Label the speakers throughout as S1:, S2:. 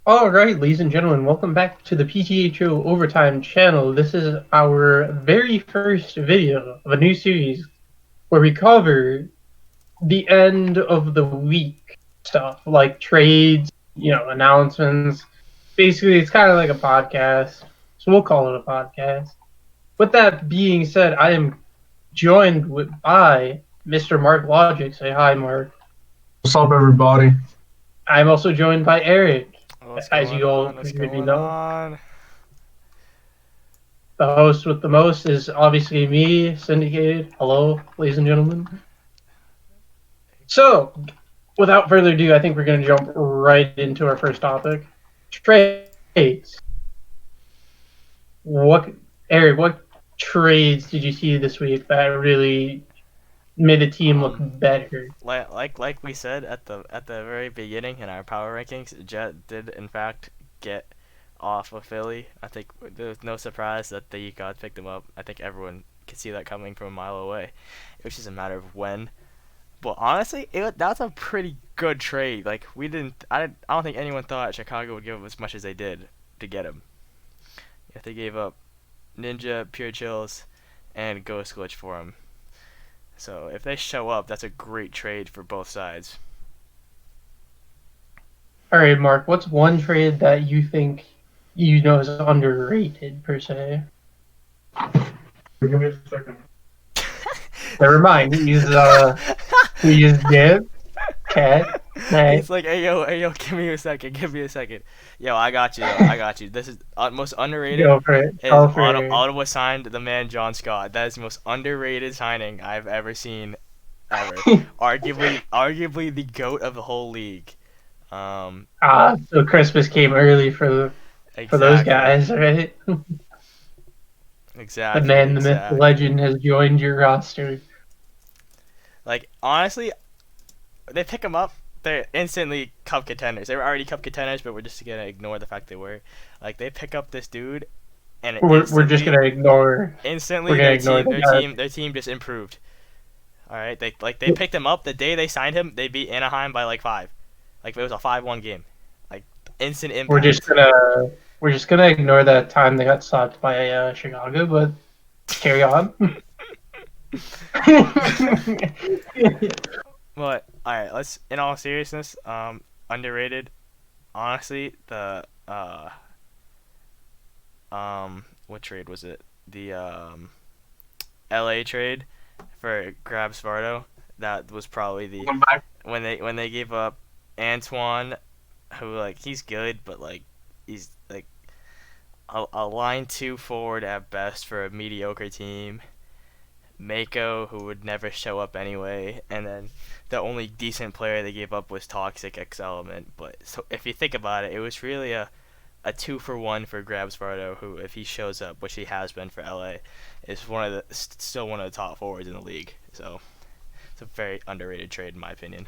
S1: All right, ladies and gentlemen, welcome back to the PTHO Overtime channel. This is our very first video of a new series where we cover the end of the week stuff, like trades, announcements. Basically, it's kind of like a podcast, so we'll call it a podcast. With that being said, I am joined by Mr. Mark Logic. Say hi, Mark.
S2: What's up, everybody?
S1: I'm also joined by Eric,
S3: What's
S1: as
S3: going
S1: you all
S3: on? What's
S1: presumably
S3: going
S1: know.
S3: on?
S1: The host with the most is obviously me, Syndicated. Hello, ladies and gentlemen. So, without further ado, I think we're going to jump right into our first topic: trades. What, Eric? What trades did you see this week that really made the team look better?
S3: Like we said at the very beginning in our power rankings, Jet did in fact get off of Philly. I think there's no surprise that the God picked him up. I think everyone could see that coming from a mile away. It was just a matter of when. But honestly, that's a pretty good trade. Like I don't think anyone thought Chicago would give up as much as they did to get him. If they gave up Ninja, Pure Chills, and Ghost Glitch for him. So if they show up, that's a great trade for both sides.
S1: All right, Mark. What's one trade that you think is underrated per se?
S2: Give me a second.
S1: Never mind. We use Dib, Cat, Nay.
S3: He's like, hey yo, give me a second. Yo, I got you, I got you. This is most underrated.
S1: Go for it.
S3: Is
S1: Go for it.
S3: Ottawa signed the man John Scott. That is the most underrated signing I've ever seen, ever. Arguably the goat of the whole league.
S1: So Christmas came early for those
S3: Exactly,
S1: guys, right? The
S3: exactly,
S1: man, the myth, the
S3: exactly.
S1: legend has joined your roster.
S3: Like honestly, they pick him up. They're instantly cup contenders. They were already cup contenders, but we're just gonna ignore the fact they were. Like they pick up this dude, and it
S1: We're just
S3: instantly
S1: gonna ignore. We're
S3: instantly
S1: gonna ignore the guy.
S3: their team just improved. All right, they picked him up the day they signed him. They beat Anaheim by like 5, like it was a 5-1 game, like instant
S1: We're just
S3: impact.
S1: gonna we're just gonna ignore that time they got slapped by Chicago, but carry on.
S3: But all right, let's in all seriousness, underrated. Honestly, the what trade was it? The LA trade for Grab Svardo. That was probably the
S2: Welcome back.
S3: when they gave up Antoine, who like he's good, but like he's like a line 2 forward at best for a mediocre team. Mako, who would never show up anyway, and then the only decent player they gave up was Toxic X Element. But so if you think about it, it was really a 2-for-1 for Grabs Vardo, who if he shows up, which he has been for LA, is still one of the top forwards in the league. So it's a very underrated trade in my opinion.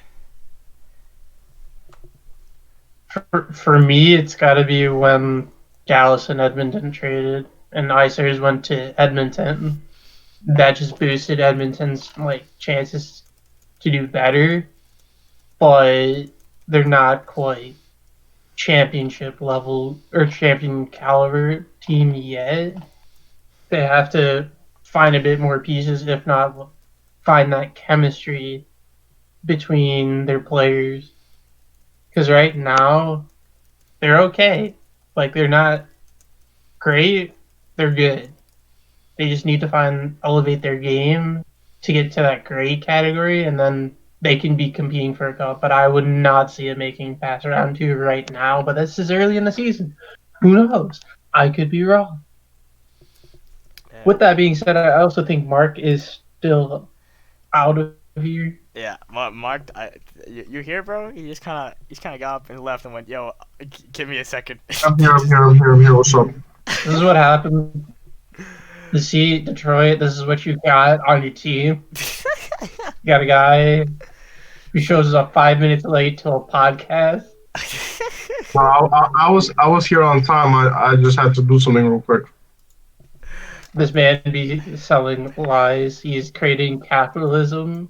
S1: For me, it's got to be when Dallas and Edmonton traded, and Isers went to Edmonton. That just boosted Edmonton's chances to do better, but they're not quite championship level or champion caliber team yet. They have to find a bit more pieces, if not find that chemistry between their players. Because right now they're okay. Like they're not great, they're good. They just need to elevate their game to get to that great category, and then they can be competing for a cup. But I would not see it making past round 2 right now. But this is early in the season. Who knows? I could be wrong.
S3: Yeah.
S1: With that being said, I also think Mark is still out of here.
S3: Yeah, Mark, you here, bro? He's kind of got up and left and went, "Yo, give me a second."
S2: I'm here. I'm here. I'm here. I'm here. What's up?
S1: This is what happened. You see, Detroit, this is what you got on your team. You got a guy who shows up 5 minutes late to a podcast.
S2: Well, I was here on time. I just had to do something real quick.
S1: This man be selling lies. He's creating capitalism.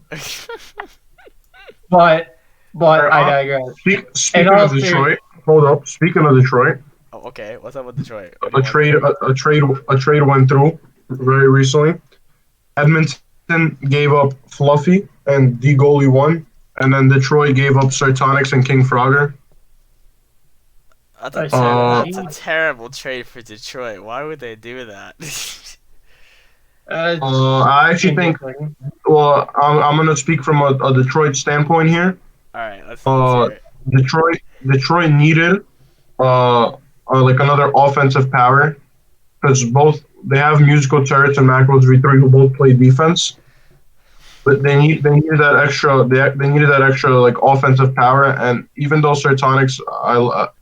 S1: But
S2: Alright,
S1: I digress.
S2: Speaking of Detroit, hold up. Speaking of Detroit,
S3: Oh, okay. What's up with Detroit? What do you want?
S2: a trade went through very recently. Edmonton gave up Fluffy and D goalie one, and then Detroit gave up Sertonix and King Frogger.
S1: I see.
S3: That's a terrible trade for Detroit. Why would they do that?
S2: I actually think. Well, I'm gonna speak from a Detroit standpoint here.
S3: All right, let's
S2: Uh,
S3: hear it.
S2: Detroit needed like another offensive power because both they have musical turrets and macros V3 who both play defense, but they needed that extra they needed that extra like offensive power. And even though Sertonix,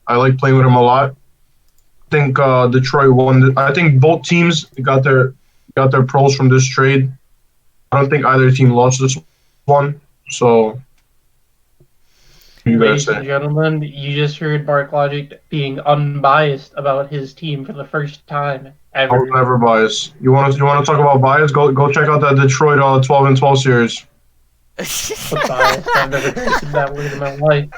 S2: I like playing with him a lot. I think Detroit won. I think both teams got their pros from this trade. I don't think either team lost this one. So, what do you guys
S1: Ladies and
S2: say?
S1: gentlemen, you just heard Bark Logic being unbiased about his team for the first time
S2: I was
S1: ever.
S2: never biased. You want to talk about bias? Go check out that Detroit 12-12 series.
S1: What's biased? I've never heard that word in my life.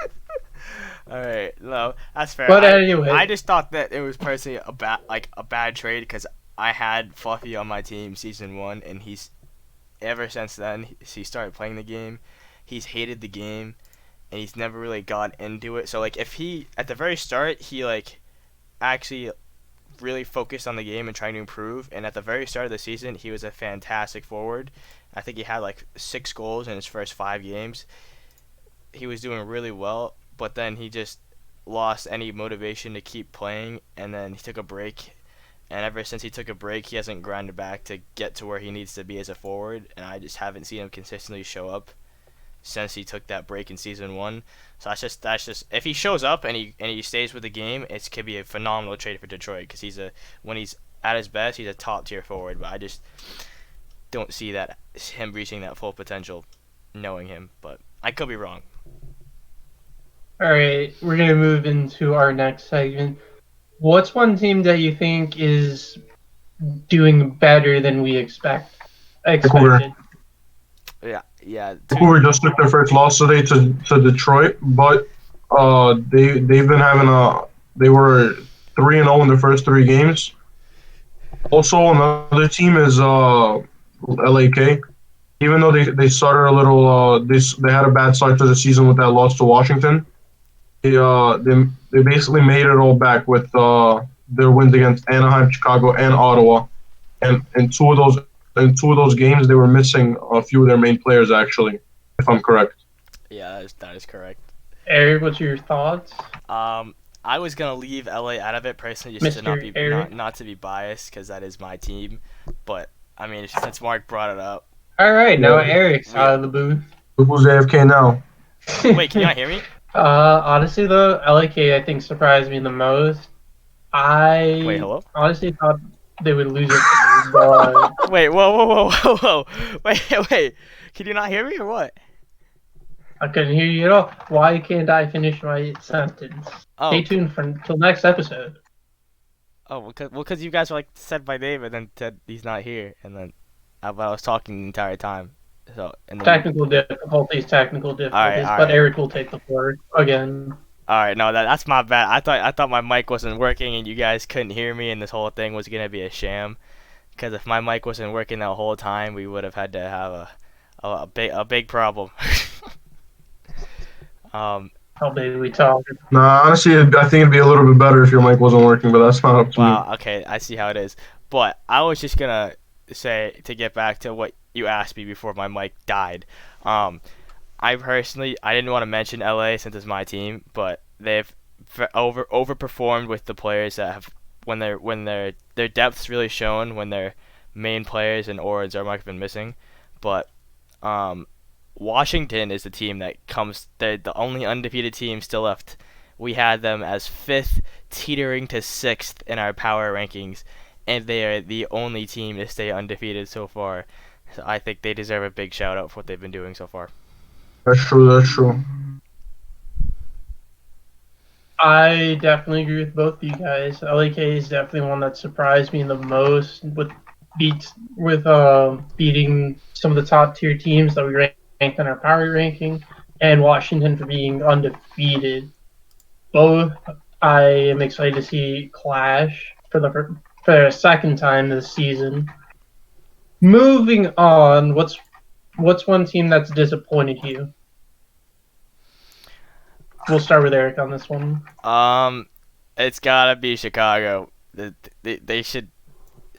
S3: All right, no, that's fair.
S1: But anyway,
S3: I just thought that it was personally a bad trade because I had Fluffy on my team season 1, and he's ever since then he started playing the game. He's hated the game, and he's never really got into it. So like, if he at the very start he like actually really focused on the game and trying to improve, and at the very start of the season he was a fantastic forward. I think he had like 6 goals in his first 5 games. He was doing really well, but then he just lost any motivation to keep playing, and then he took a break. And ever since he took a break, he hasn't grinded back to get to where he needs to be as a forward, and I just haven't seen him consistently show up since he took that break in season 1. So that's just if he shows up and he stays with the game, it could be a phenomenal trade for Detroit because when he's at his best, he's a top tier forward. But I just don't see that him reaching that full potential, knowing him. But I could be wrong.
S1: all right, we're gonna move into our next segment. What's one team that you think is doing better than we expected?
S3: Yeah.
S2: Vancouver just took their first loss today to Detroit, but they've been having they were 3-0 in the first 3 games. Also, another team is LAK. Even though they started a little they had a bad start to the season with that loss to Washington. They basically made it all back with their wins against Anaheim, Chicago, and Ottawa. And in two of those games, they were missing a few of their main players. Actually, if I'm correct.
S3: Yeah, that is correct.
S1: Eric, what's your thoughts?
S3: I was gonna leave LA out of it personally, just to
S1: Mr. Eric?
S3: not to be biased, because that is my team. But I mean, since Mark brought it up,
S1: All right, now
S2: Yeah.
S1: Eric's out of the booth.
S2: Who's AFK now?
S3: wait, can you not hear me?
S1: Honestly though, LAK I think surprised me the most. I
S3: Wait, hello?
S1: honestly thought they would lose it, but
S3: Wait, whoa! Wait, can you not hear me or what?
S1: I couldn't hear you at all. Why can't I finish my sentence?
S3: Oh,
S1: Stay tuned for till next episode.
S3: because you guys were like said my name and then said he's not here, and then I was talking the entire time. So and then
S1: Technical difficulties,
S3: all
S1: but
S3: right.
S1: Eric will take the floor again.
S3: All right, no, that's my bad. I thought my mic wasn't working and you guys couldn't hear me, and this whole thing was gonna be a sham. Because if my mic wasn't working that whole time, we would have had to have a big problem.
S1: How big we talk?
S2: Nah, honestly, I think it'd be a little bit better if your mic wasn't working, but that's not up to me.
S3: Wow. Okay, I see how it is. But I was just gonna say to get back to what you asked me before my mic died. I personally I didn't want to mention LA since it's my team, but they've overperformed with the players that have when their depth's really shown when their main players and Aura and Zermark have been missing. But Washington is the team that comes. They're the only undefeated team still left. We had them as 5th, teetering to 6th in our power rankings, and they are the only team to stay undefeated so far. So I think they deserve a big shout out for what they've been doing so far.
S2: That's true. That's true.
S1: I definitely agree with both of you guys. LAK is definitely one that surprised me the most with beating some of the top tier teams that we ranked in our power ranking, and Washington for being undefeated. both I am excited to see clash for the second time this season. Moving on, what's one team that's disappointed you? We'll start with Eric on this one.
S3: It's gotta be Chicago. They should.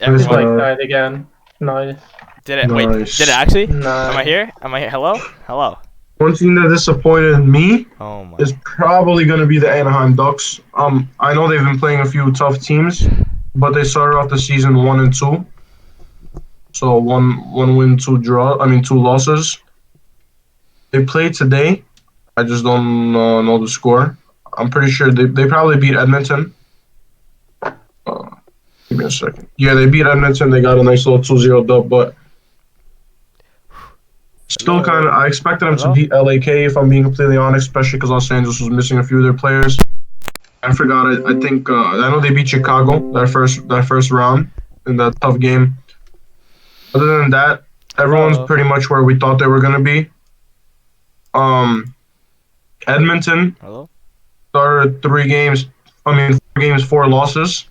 S2: Nice,
S1: It's
S3: Everyone
S1: Mike died again. Nice.
S3: did it. Wait, did it
S2: nice.
S3: actually? Am I
S1: Nice.
S3: here? Am I here? Hello? Hello.
S2: One team that disappointed me
S3: Oh my.
S2: is probably going to be the Anaheim Ducks. I know they've been playing a few tough teams, but they started off the season 1-2. So one win, two losses. They played today. I just don't know the score. I'm pretty sure they probably beat Edmonton. Uh, Give me a second. Yeah, they beat Edmonton. They got a nice little 2-0 dub, but still
S3: Hello.
S2: kind of. I expected them to
S3: Hello.
S2: beat LAK if I'm being completely honest, especially because Los Angeles was missing a few of their players. I forgot it. I think I know they beat Chicago that first round in that tough game. Other than that, everyone's
S3: Hello.
S2: pretty much where we thought they were gonna be. Um, Edmonton
S3: Hello.
S2: started 3 games. 4 games, 4 losses,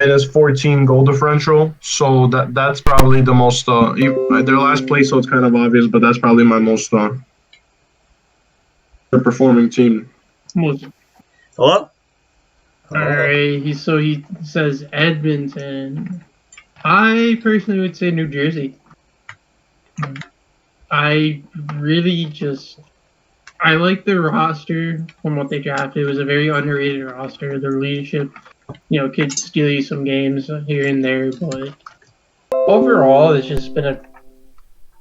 S2: and it's 14 goal differential. So that's probably the most. Their last place, so it's kind of obvious, but that's probably my most performing team.
S1: Hello?
S4: Hello?
S1: Alright, he says Edmonton. I personally would say New Jersey. I really just I like their roster from what they drafted. It was a very underrated roster. Their leadership, could steal you some games here and there, but overall, it's just been a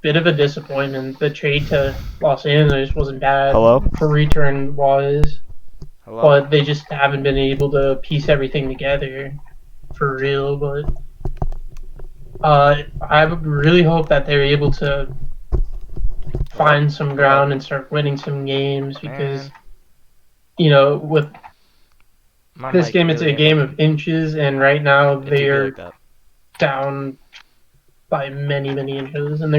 S1: bit of a disappointment. The trade to Los Angeles wasn't bad
S3: Hello.
S1: for return wise,
S3: Hello.
S1: but they just haven't been able to piece everything together for real. But I would really hope that they're able to find some ground and start winning some games because with
S3: My
S1: this
S3: mic
S1: game it's
S3: really
S1: a game
S3: ain't
S1: of inches, and right now
S3: working. It do be
S1: they're
S3: like that.
S1: down by many inches, and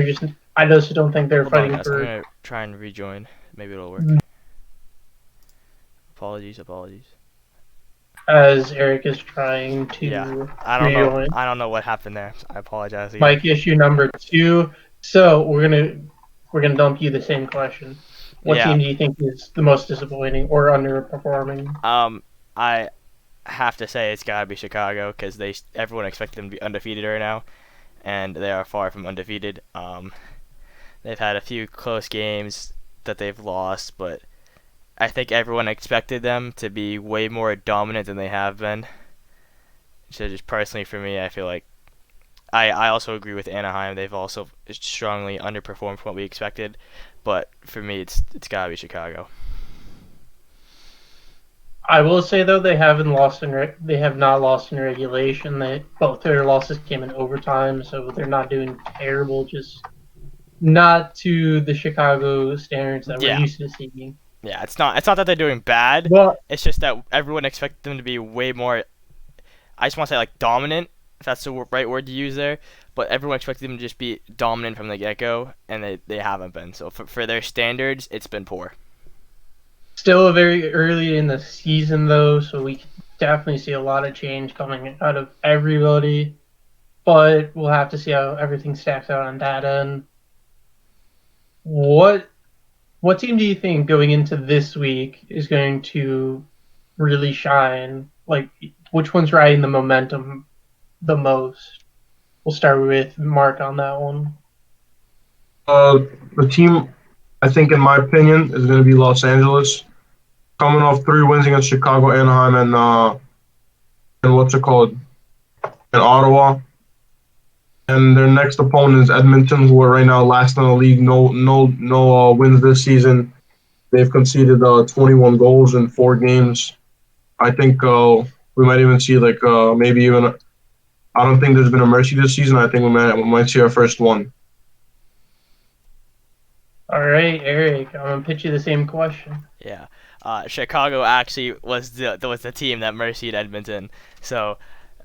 S1: I just don't think they're
S3: Hold on,
S1: fighting
S3: guys. I'm
S1: for.
S3: gonna try and rejoin. Maybe it'll work. Apologies.
S1: As Eric is trying
S3: Yeah.
S1: to
S3: I don't know.
S1: rejoin.
S3: I don't know what happened there. I apologize again.
S1: Mike issue number 2. So we're gonna dump you the same question. What
S3: Yeah.
S1: team do you think is the most disappointing or underperforming?
S3: I have to say it's gotta be Chicago because everyone expected them to be undefeated right now, and they are far from undefeated. They've had a few close games that they've lost, but I think everyone expected them to be way more dominant than they have been. So just personally for me, I feel like I also agree with Anaheim. They've also strongly underperformed from what we expected, but for me, it's gotta be Chicago.
S1: I will say though they have not lost in regulation. Both their losses came in overtime, so they're not doing terrible. Just not to the Chicago standards that we're
S3: Yeah.
S1: used to seeing.
S3: Yeah, it's not that they're doing bad.
S1: Well,
S3: It's just that everyone expected them to be way more. I just want to say like dominant, if that's the right word to use there. But everyone expected them to just be dominant from the get go, and they haven't been. So for their standards, it's been poor.
S1: still very early in the season though, so we can definitely see a lot of change coming out of everybody. But we'll have to see how everything stacks out on that end. What team do you think going into this week is going to really shine? Like, which one's riding the momentum the most? We'll start with Mark on that one.
S2: The team, I think, in my opinion, is going to be Los Angeles, coming off 3 wins against Chicago, Anaheim, and what's it called, in Ottawa. And their next opponent is Edmonton, who are right now last in the league. No wins this season. They've conceded 21 goals in 4 games. I think we might even see maybe even. I don't think there's been a mercy this season. I think we might see our first one.
S1: All right, Eric, I'm gonna pitch you the same question.
S3: Yeah. Chicago actually was the team that mercied Edmonton. So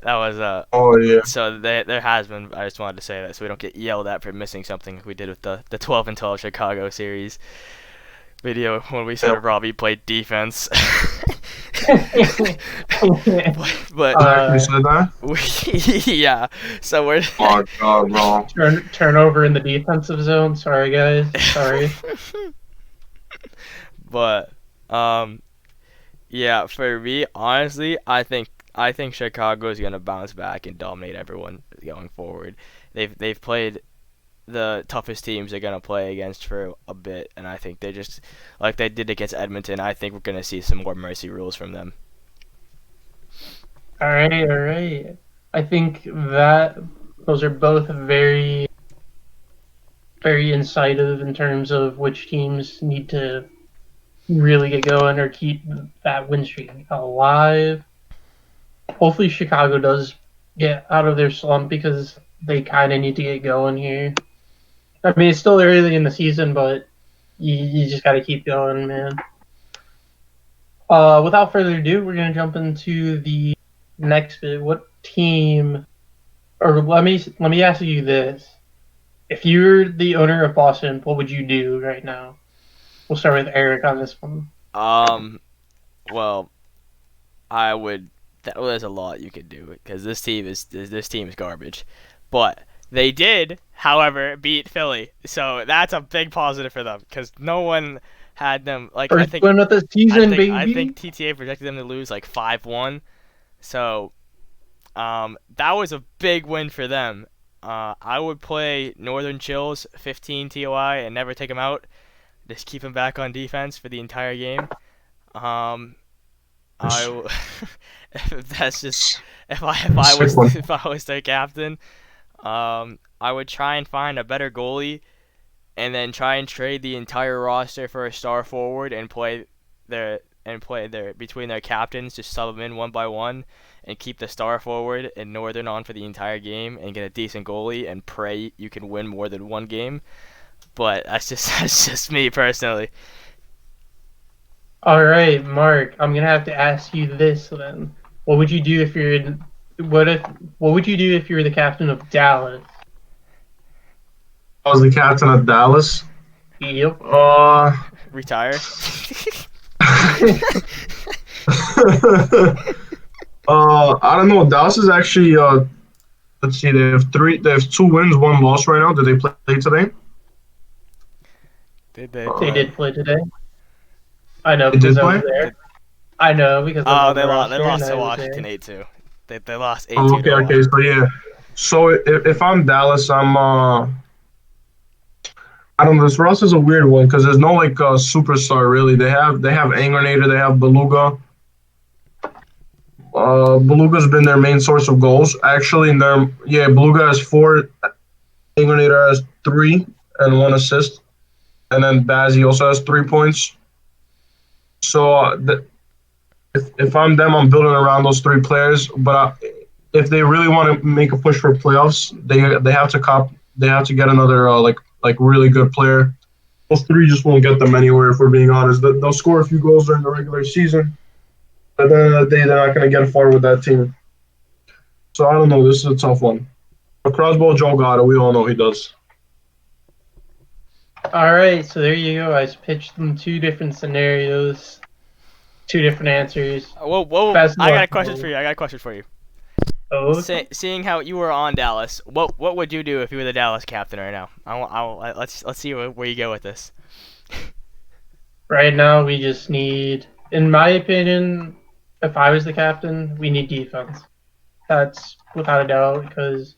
S3: that was
S2: Oh yeah.
S3: So there has been. I just wanted to say that so we don't get yelled at for missing something we did with the 12-12 Chicago series video when we said
S2: Yep.
S3: Robbie played defense. but
S2: Actually
S1: uh,
S2: said that.
S3: yeah, so we're
S2: Oh God, bro.
S1: turnover in the defensive zone. Sorry, guys. Sorry.
S3: but yeah, for me, honestly, I think Chicago is gonna bounce back and dominate everyone going forward. They've played the toughest teams they're gonna play against for a bit, and I think they just like they did against Edmonton. I think we're gonna see some more mercy rules from them.
S1: All right, all right. I think that those are both very, very incisive in terms of which teams need to really get going or keep that win streak alive. Hopefully, Chicago does get out of their slump because they kind of need to get going here. I mean, it's still early in the season, but you just got to keep going, man. Without further ado, we're gonna jump into the next bit. What team? Or let me ask you this: if you're the owner of Boston, what would you do right now? We'll start with Eric on this one.
S3: Um, well, I would. Well, there's a lot you could do because this team is garbage, but they did, however, beat Philly, so that's a big positive for them because no one had them. Like I
S1: First
S3: think
S1: win of the
S3: I
S1: season,
S3: think I think
S1: baby.
S3: TTA projected them to lose like 5-1. So that was a big win for them. I would play Northern Chills 15 TOI and never take him out. Just keep him back on defense for the entire game. Um, I
S2: It's,
S3: w- if that's just if I if
S2: it's
S3: I
S2: a sick
S3: was
S2: one.
S3: if I was their captain, I would try and find a better goalie and then try and trade the entire roster for a star forward and play their between their captains, just sub them in one by one and keep the star forward and Northern on for the entire game and get a decent goalie and pray you can win more than one game. But that's just that's just me personally.
S1: All right, Mark. I'm gonna have to ask you this then. What would you do if you're in, what if what would you do if you were the captain of Dallas?
S2: I was the captain of Dallas.
S1: Yep.
S2: Uh,
S3: Retire.
S2: I don't know. Dallas is actually let's see, they have 2 wins, 1 loss right now. Did they play today?
S3: Did they
S1: They
S2: Uh,
S3: play?
S1: did play today. I know
S2: they
S1: because
S2: did
S1: I was
S2: play.
S1: there.
S3: Did
S1: I know because I'm
S3: Oh,
S1: on
S3: they
S1: the
S3: lost. They
S1: roster and
S3: lost to
S1: I was there.
S3: Washington 8-2. They lost eight
S2: Oh,
S3: two
S2: okay,
S3: to
S2: okay.
S3: Washington.
S2: So yeah. So if I'm Dallas, I don't know. This Russ is a weird one because there's no like superstar really. They have Anglernator, they have Beluga. Beluga's been their main source of goals. Actually, in their yeah, Beluga has 4, Anglernator has 3 and 1 assist, and then Bazzi also has 3 points. So if I'm them, I'm building around those 3 players. But if they really want to make a push for playoffs, they have to they have to get another like really good player. Those 3 just won't get them anywhere. If we're being honest, they'll score a few goals during the regular season, but then they're not going to get far with that team. So I don't know. This is a tough one. But Crossbow Joe got it. We all know he does.
S1: All right, so there you go. I pitched them two different scenarios, two different answers.
S3: Whoa, whoa!
S1: Best of
S3: I got
S1: luck.
S3: a question for you. I got a question for you.
S1: Oh,
S3: Seeing how you were on Dallas, what would you do if you were the Dallas captain right now? Let's see where you go with this.
S1: right now we just need, in my opinion, if I was the captain, we need defense. That's without a doubt because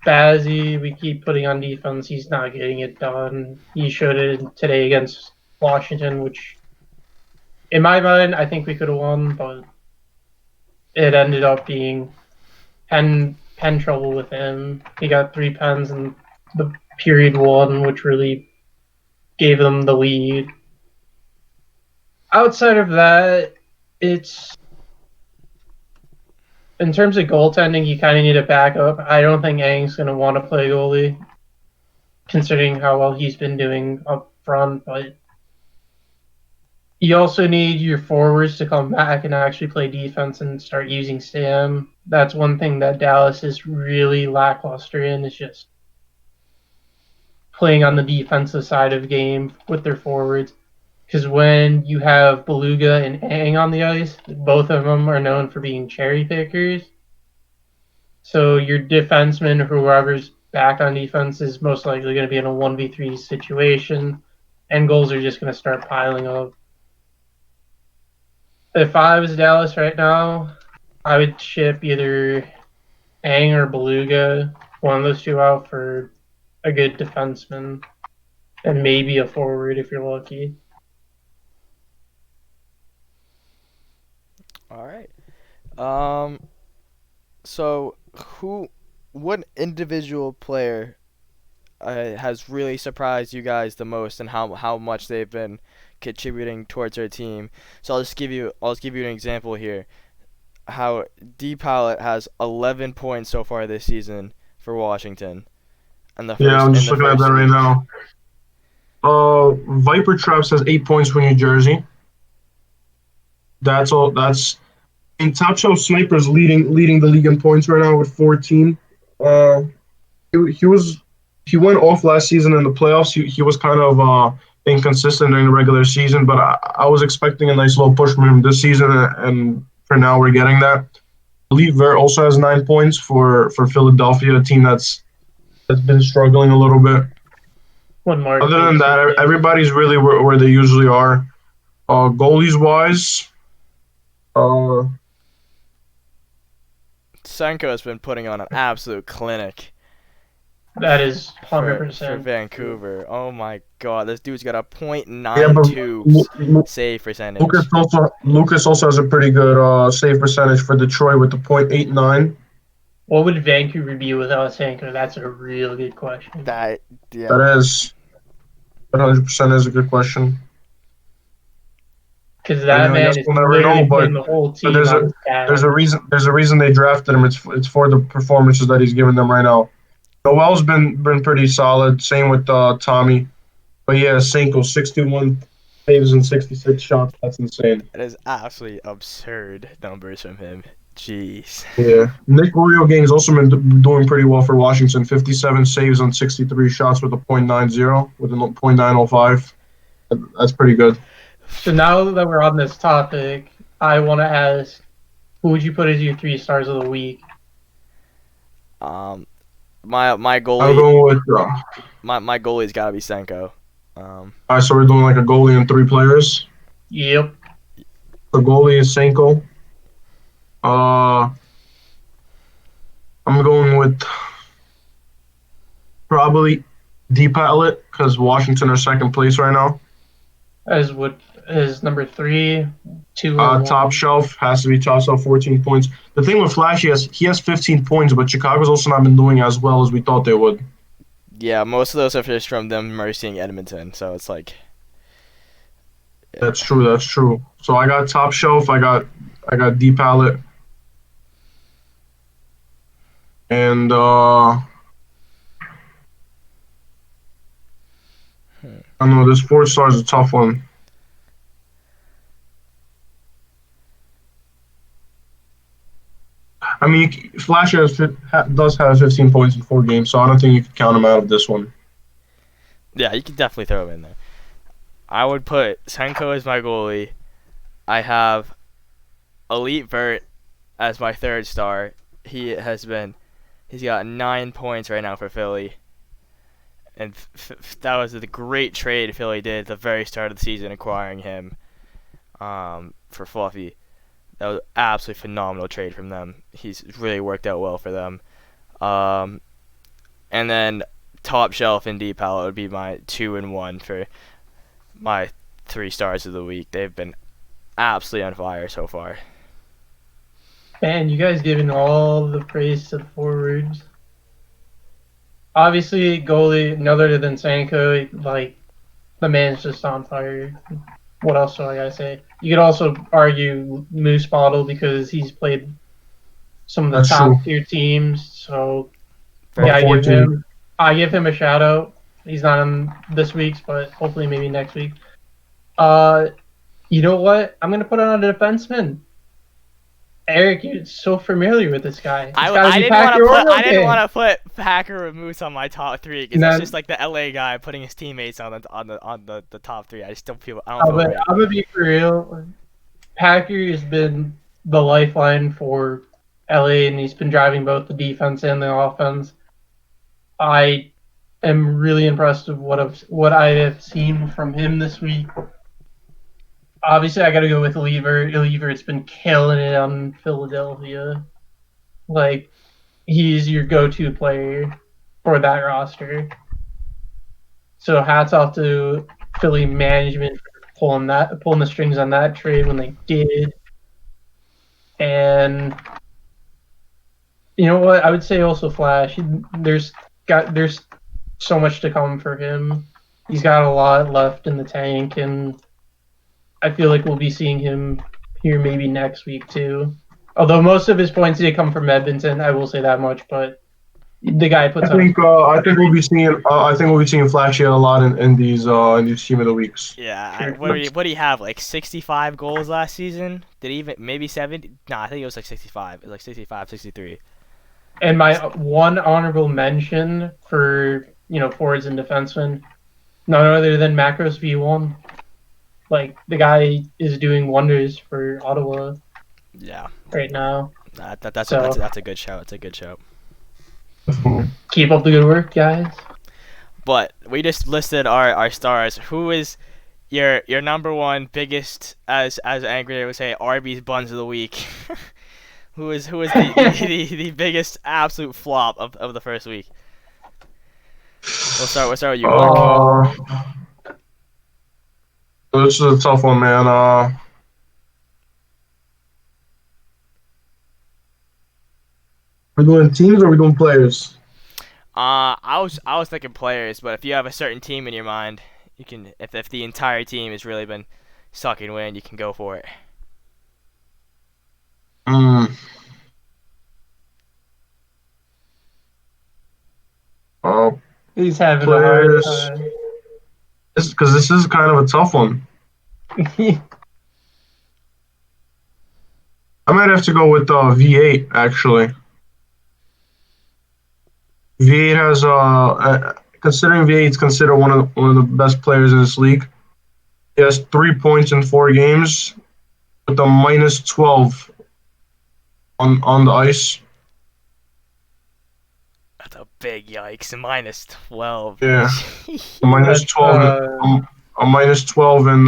S1: Bazzi, we keep putting on defense. He's not getting it done. He showed it today against Washington, which, in my mind, I think we could have won, but it ended up being pen trouble with him. He got 3 pens in the period one, which really gave them the lead. Outside of that, it's in terms of goaltending, you kind of need a backup. I don't think Ang's going to want to play goalie, considering how well he's been doing up front. But you also need your forwards to come back and actually play defense and start using Sam. That's one thing that Dallas is really lackluster in. Is just playing on the defensive side of the game with their forwards. Because when you have Beluga and Aang on the ice, both of them are known for being cherry pickers. So your defenseman, or whoever's back on defense, is most likely going to be in a 1v3 situation, and goals are just going to start piling up. If I was Dallas right now, I would ship either Aang or Beluga, one of those two out for a good defenseman, and maybe a forward if you're lucky.
S3: All right. Um. So what individual player has really surprised you guys the most, and how much they've been contributing towards their team? So I'll just give you an example here. How D Pallet has 11 points so far this season for Washington,
S2: Yeah, I'm
S3: in
S2: just
S3: the
S2: looking at that
S3: first
S2: right
S3: week.
S2: now. Viper Traps has 8 points for New Jersey. That's all. That's in Top Shelf Snipers leading the league in points right now with 14. Uh, he was he went off last season in the playoffs. He was kind of inconsistent during the regular season, but I was expecting a nice little push from him this season, and for now we're getting that. I believe Vert also has 9 points for Philadelphia, a team that's been struggling a little bit.
S1: When Mark
S2: Other
S1: made
S2: than
S1: some
S2: that,
S1: changes.
S2: everybody's really where they usually are. Goalies wise, uh,
S3: Senko has been putting on an absolute clinic
S1: That is
S3: for
S1: 100% true.
S3: Vancouver. Oh my god, this dude's got a
S2: yeah, but
S3: .92 save
S2: Lucas
S3: percentage.
S2: also has a pretty good save percentage for Detroit with the .89.
S1: What would Vancouver be without Sanko? That's a real good question.
S3: That yeah.
S2: That is 100% is a good question.
S1: Because
S2: I mean,
S1: that
S2: I guess
S1: man is
S2: we'll never know,
S1: literally
S2: but
S1: putting the whole
S2: but
S1: team on his back.
S2: there's a reason they drafted him. It's for the performances that he's giving them right now. Noel's been pretty solid. Same with Tommy. But yeah, Cinco 61 saves and 66 shots. That's insane.
S3: That is absolutely absurd numbers from him. Jeez.
S2: Yeah, Nick Rio Gang's also been doing pretty well for Washington. 57 saves on 63 shots with a .90 with a .905. That's pretty good.
S1: So now that we're on this topic, I want to ask, who would you put as your 3 stars of the week?
S3: Um, my
S2: I'm
S3: goalie,
S2: going with.
S3: my goalie's got to be Senko. Um,
S2: All right, so we're doing like a goalie and three players.
S1: Yep.
S2: The goalie is Senko. Uh, I'm going with probably D Patlet because Washington are second place right now.
S1: As what is number 3, 2, or
S2: Top
S1: 1?
S2: shelf has to be top shelf, 14 points. The thing with Flash, he has 15 points, but Chicago's also not been doing as well as we thought they would.
S3: yeah, most of those are just from them mercying Edmonton, so it's like, yeah.
S2: That's true. That's true. So I got top shelf. I got D Pallet, and I don't know this 4 star is a tough one. I mean, Flash does have 15 points in 4 games, so I don't think you can count him out of this one.
S3: Yeah, you can definitely throw him in there. I would put Senko as my goalie. I have Elite Vert as my third star. He's got 9 points right now for Philly. And that was the great trade Philly did at the very start of the season, acquiring him for Fluffy. That was absolutely phenomenal trade from them. He's really worked out well for them. Um, and then top shelf and deep palette would be my 2 and 1 for my 3 stars of the week. They've been absolutely on fire so far.
S1: Man, you guys giving all the praise to the forwards. Obviously, goalie, none other than Sanko, like, the man's just on fire. What else do I gotta say? You could also argue Moose Bottle because he's played some of the
S2: That's true.
S1: top tier teams. So
S3: Very
S1: yeah,
S3: true.
S2: 14.
S1: I give him a shout out. He's not on this week's, but hopefully maybe next week. Uh, you know what? I'm gonna put it on a defenseman. Eric, you're so familiar with this guy. It's
S3: I,
S1: got to
S3: I
S1: be
S3: didn't want to
S1: Packer or
S3: put
S1: no game.
S3: Packer or Moose on my top three because
S1: And
S3: that's
S1: then
S3: just like the LA guy putting his teammates on the top three. I just don't feel right.
S1: I'm gonna be for real. Packer has been the lifeline for LA, and he's been driving both the defense and the offense. I am really impressed with what I have seen from him this week. Obviously, I got to go with Lever. Lever's been killing it on Philadelphia. Like he's your go-to player for that roster. So hats off to Philly management for pulling the strings on that trade when they did. And you know what? I would say also Flash. There's so much to come for him. He's got a lot left in the tank, and I feel like we'll be seeing him here maybe next week too. Although most of his points did come from Edmonton, I will say that much. But the guy puts up.
S2: I think we'll be seeing Flashy a lot in these team of the weeks.
S3: Yeah,
S1: Sure.
S3: what do you have? Like 65 goals last season? Did he even maybe 70? No, I think it was like 65. It was like 65, 63.
S1: And my one honorable mention for forwards and defensemen, none other than Macros V1. Like the guy is doing wonders for Ottawa
S3: Yeah,
S1: right now. So
S3: that's a good shout. It's a good shout.
S1: keep up the good work, guys.
S3: But we just listed our stars. Who is your number one biggest, as Angry would say, Arby's buns of the week? who is the biggest absolute flop of the first week? We'll start with you, Mark.
S2: This is a tough one, man. We doing teams or we doing players?
S3: I was thinking players, but if you have a certain team in your mind, you can. If the entire team has really been sucking wind, you can go for it.
S2: Mm. Uh,
S1: He's having a hard
S2: Players.
S1: time.
S2: Because this is kind of a tough one. I might have to go with V8 actually. V8 has considering V8 is considered one of the best players in this league. He has 3 points in 4 games with a minus 12 on the ice.
S3: That's a big yikes. Minus 12.
S2: Yeah, a minus
S1: That's,
S2: 12, a minus 12 in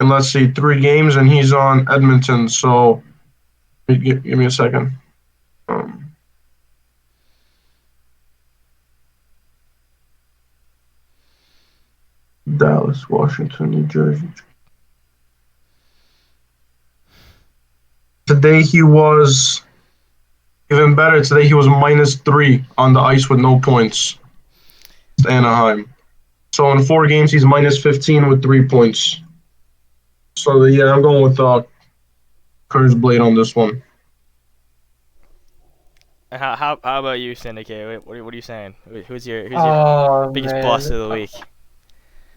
S2: let's see 3 games, and he's on Edmonton. So give me a second. Dallas, Washington, New Jersey. Today he was even better. Today he was minus 3 on the ice with no points. It's Anaheim. So in 4 games he's minus 15 with 3 points. So yeah, I'm going with Curse Blade on this one.
S3: How about you, Syndicate? What are you saying? Who's your biggest
S1: man.
S3: bust of the week?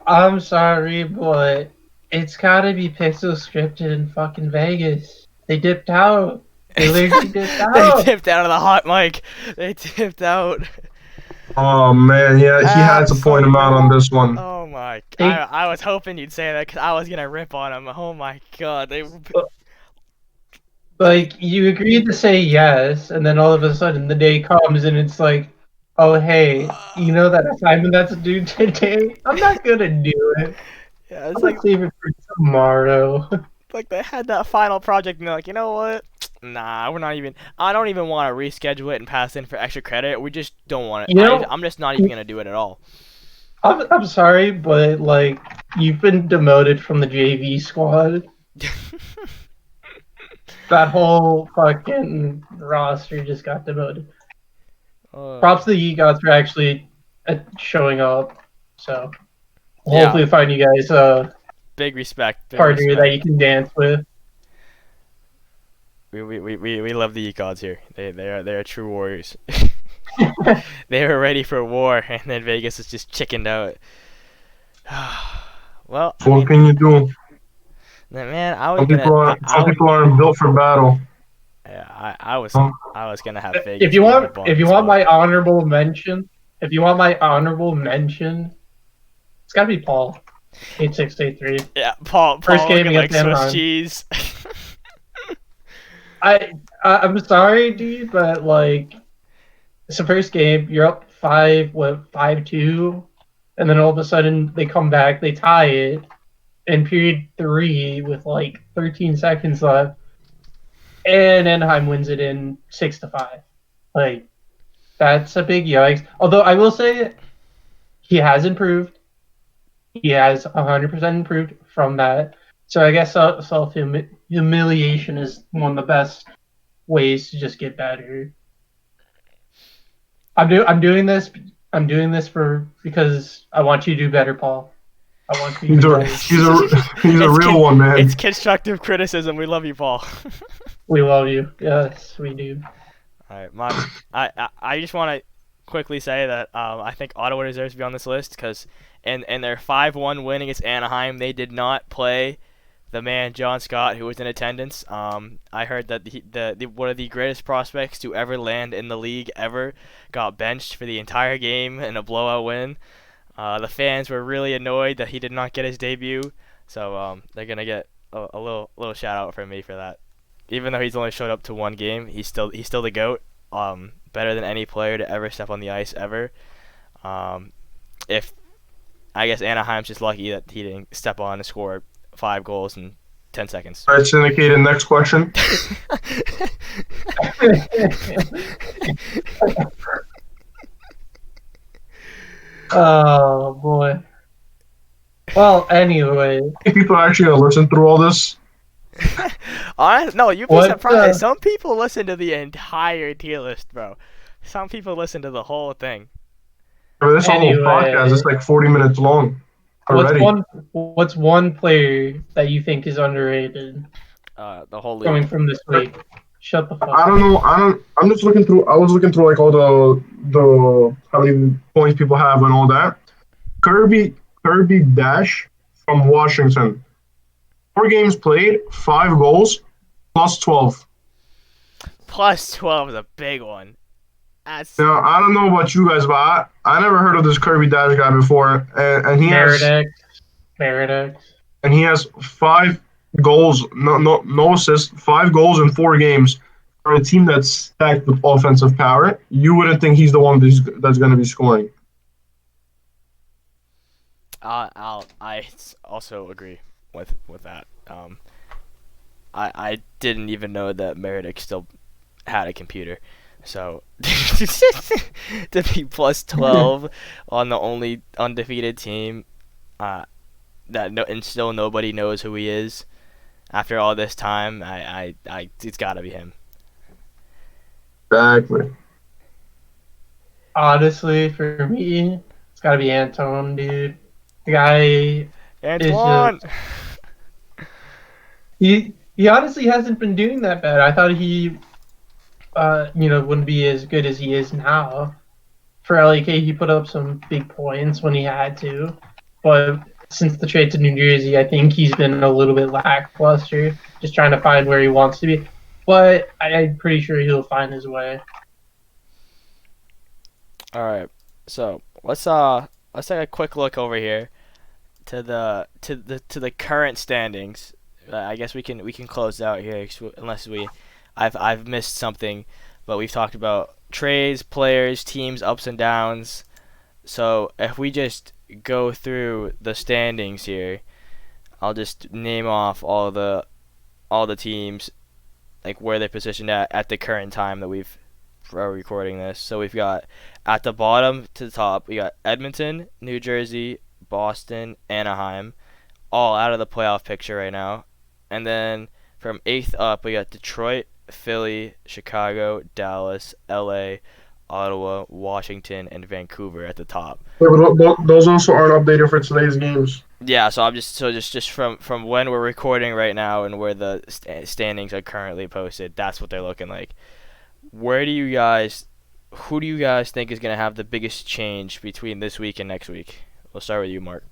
S1: I'm sorry, but it's gotta be Pixel Scripted in fucking Vegas. They dipped out. They literally dipped out.
S3: They tipped out of the hot mic. They tipped out.
S2: Oh man, yeah, he had to point him out on this one.
S3: Oh my! I was hoping you'd say that because I was gonna rip on him. Oh my god!
S1: Like you agreed to say yes, and then all of a sudden the day comes and it's like, oh hey, you know that assignment that's due today? I'm not gonna do it.
S3: Yeah, it's
S1: I'm
S3: like
S1: gonna save it for tomorrow.
S3: they had that final project and they're like, you know what? Nah, we're not even. I don't even want to reschedule it and pass in for extra credit. We just don't want it. I'm just not even gonna do it at all.
S1: I'm sorry, but like you've been demoted from the JV squad. That whole fucking roster just got demoted. Props to the Yegots for actually showing up. So hopefully find you guys
S3: big respect.
S1: partner that you can dance with.
S3: We love the gods here. They are true warriors. They were ready for war, and then Vegas is just chickened out. Well,
S2: What can you do?
S3: man,
S2: Some people aren't built for battle.
S3: I was gonna have Vegas being the
S1: if
S3: bottom
S1: you want
S3: spot.
S1: my honorable mention, if you want my honorable mention, it's gotta be Paul. 8683.
S3: Yeah, Paul.
S1: First
S3: Paul
S1: game
S3: looking like
S1: against
S3: Swiss
S1: Anaheim.
S3: cheese.
S1: I'm sorry, dude, but like it's the first game. You're up 5-2, and then all of a sudden they come back, they tie it in period three with like 13 seconds left, and Anaheim wins it in 6-5. Like that's a big yikes. Although I will say he has improved. He has 100% improved from that. So I guess self humiliation is one of the best ways to just get better. I'm doing this. I'm doing this for because I want you to do better, Paul. I want you to
S2: He's
S1: do
S2: a
S1: better.
S2: he's a real one,
S3: It's
S2: man.
S3: constructive criticism. We love you, Paul.
S1: We love you. Yes, we do.
S3: All right, I just want to quickly say that I think Ottawa deserves to be on this list because in their 5-1 win against Anaheim, they did not play the man John Scott who was in attendance. I heard that the one of the greatest prospects to ever land in the league ever got benched for the entire game in a blowout win. The fans were really annoyed that he did not get his debut, so they're gonna get a little shout out from me for that. Even though he's only showed up to one game, he's still the goat. Better than any player to ever step on the ice ever. If I guess Anaheim's just lucky that he didn't step on and score 5 goals in 10 seconds.
S2: All right, Syndicated. Next question.
S1: Oh boy. Well, anyway,
S2: People are actually gonna listen through all this.
S3: No, you'd be
S1: what?
S3: surprised. Some people listen to the entire tier list, bro. Some people listen to the whole thing.
S2: For this whole podcast,
S1: Anyway,
S2: it's like 40 minutes long
S1: what's
S2: already.
S1: one player that you think is underrated
S3: The whole
S1: coming
S3: league.
S1: from this week? Shut the fuck
S2: I
S1: up.
S2: don't know. I'm just looking through. I was looking through like all the how many points people have and all that. Kirby Dash from Washington. 4 games played, 5 goals, plus 12.
S3: Plus 12 is a big one. That's
S2: Now I don't know about you guys, but I never heard of this Kirby Dash guy before, and
S1: Meredith.
S2: he has 5 goals, no assists, 5 goals in 4 games for a team that's stacked with offensive power. You wouldn't think he's the one that's going to be scoring.
S3: I also agree with that. I didn't even know that Meredith still had a computer. So to be plus 12 on the only undefeated team, and still nobody knows who he is after all this time, it's got to be him.
S2: Exactly.
S1: Honestly, for me, it's gotta be Anton, dude. The guy is
S3: Antoine.
S1: just he honestly hasn't been doing that bad. I thought he wouldn't be as good as he is now. For LAK, he put up some big points when he had to, but since the trade to New Jersey, I think he's been a little bit lackluster, just trying to find where he wants to be. But I'm pretty sure he'll find his way.
S3: All right, so let's take a quick look over here to the current standings. I guess we can close out here unless I've missed something, but we've talked about trades, players, teams, ups and downs. So if we just go through the standings here, I'll just name off all the teams, like where they're positioned at the current time that we're recording this. So we've got at the bottom to the top, we got Edmonton, New Jersey, Boston, Anaheim, all out of the playoff picture right now. And then from 8th up, we got Detroit, Philly, Chicago, Dallas, LA, Ottawa, Washington, and Vancouver at the top.
S2: Yeah, but those also aren't updated for today's games.
S3: Yeah, so I'm just from when we're recording right now and where the standings are currently posted, that's what they're looking like. Who do you guys think is going to have the biggest change between this week and next week? We'll start with you, Mark.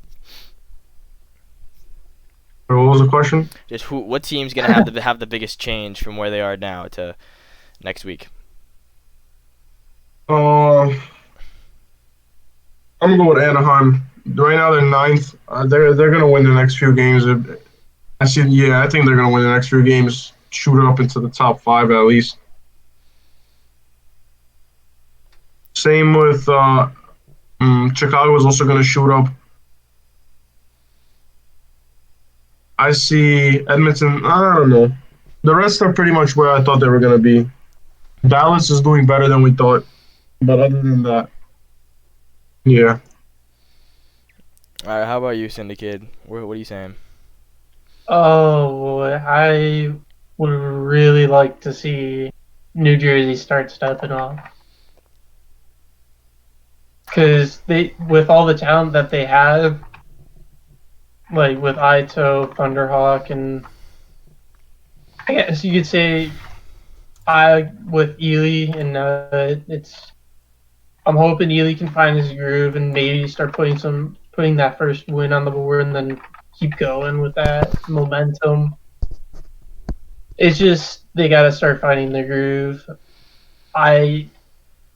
S2: What was the question?
S3: Just what team's going to have the biggest change from where they are now to next week?
S2: Uh, I'm gonna go with Anaheim. Right now they're ninth. They're gonna win the next few games. I see. Yeah, I think they're gonna win the next few games. Shoot up into the top five at least. Same with Chicago is also gonna shoot up. I see Edmonton. I don't know. The rest are pretty much where I thought they were gonna be. Dallas is doing better than we thought, but other than that, yeah.
S3: All right, how about you, Syndicated? What are you saying?
S1: Oh boy, I would really like to see New Jersey start stepping up because they, with all the talent that they have, like with Ito, Thunderhawk, and I guess you could say I with Ely, and it's. I'm hoping Ely can find his groove and maybe start putting that first win on the board, and then keep going with that momentum. It's just they got to start finding their groove. I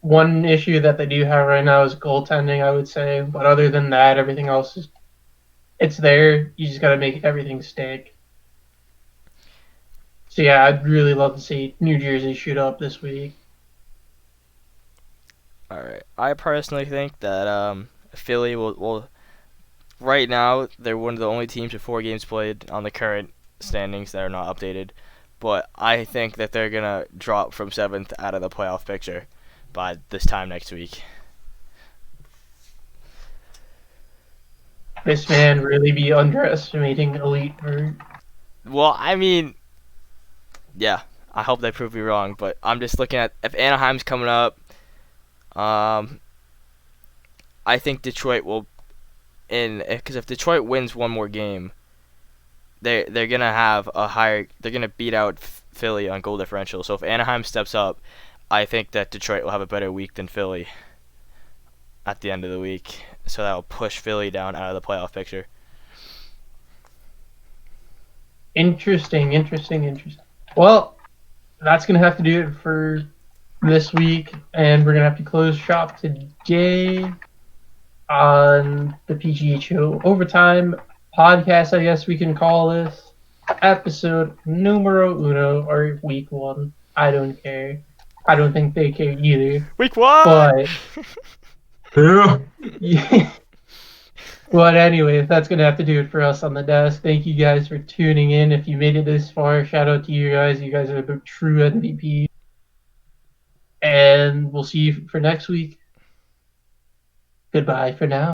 S1: One issue that they do have right now is goaltending, I would say, but other than that, everything else is it's there. You just got to make everything stick. So yeah, I'd really love to see New Jersey shoot up this week.
S3: All right, I personally think that Philly will right now they're one of the only teams with 4 games played on the current standings that are not updated. But I think that they're gonna drop from seventh out of the playoff picture by this time next week.
S1: This man really be underestimating elite or
S3: Well, I mean, yeah, I hope they prove me wrong, but I'm just looking at if Anaheim's coming up. Um, I think Detroit will in because if Detroit wins one more game, they're gonna have a higher. They're gonna beat out Philly on goal differential. So if Anaheim steps up, I think that Detroit will have a better week than Philly at the end of the week. So that will push Philly down out of the playoff picture.
S1: interesting. Well, that's gonna have to do it for this week, and we're gonna have to close shop today on the PGHO Overtime podcast, I guess we can call this episode numero uno or week one. I don't care. I don't think they care either.
S3: Week one.
S1: But
S2: Yeah.
S1: yeah. But anyway, that's gonna have to do it for us on the desk. Thank you guys for tuning in. If you made it this far, shout out to you guys. You guys are the true MVP. And we'll see you for next week. Goodbye for now.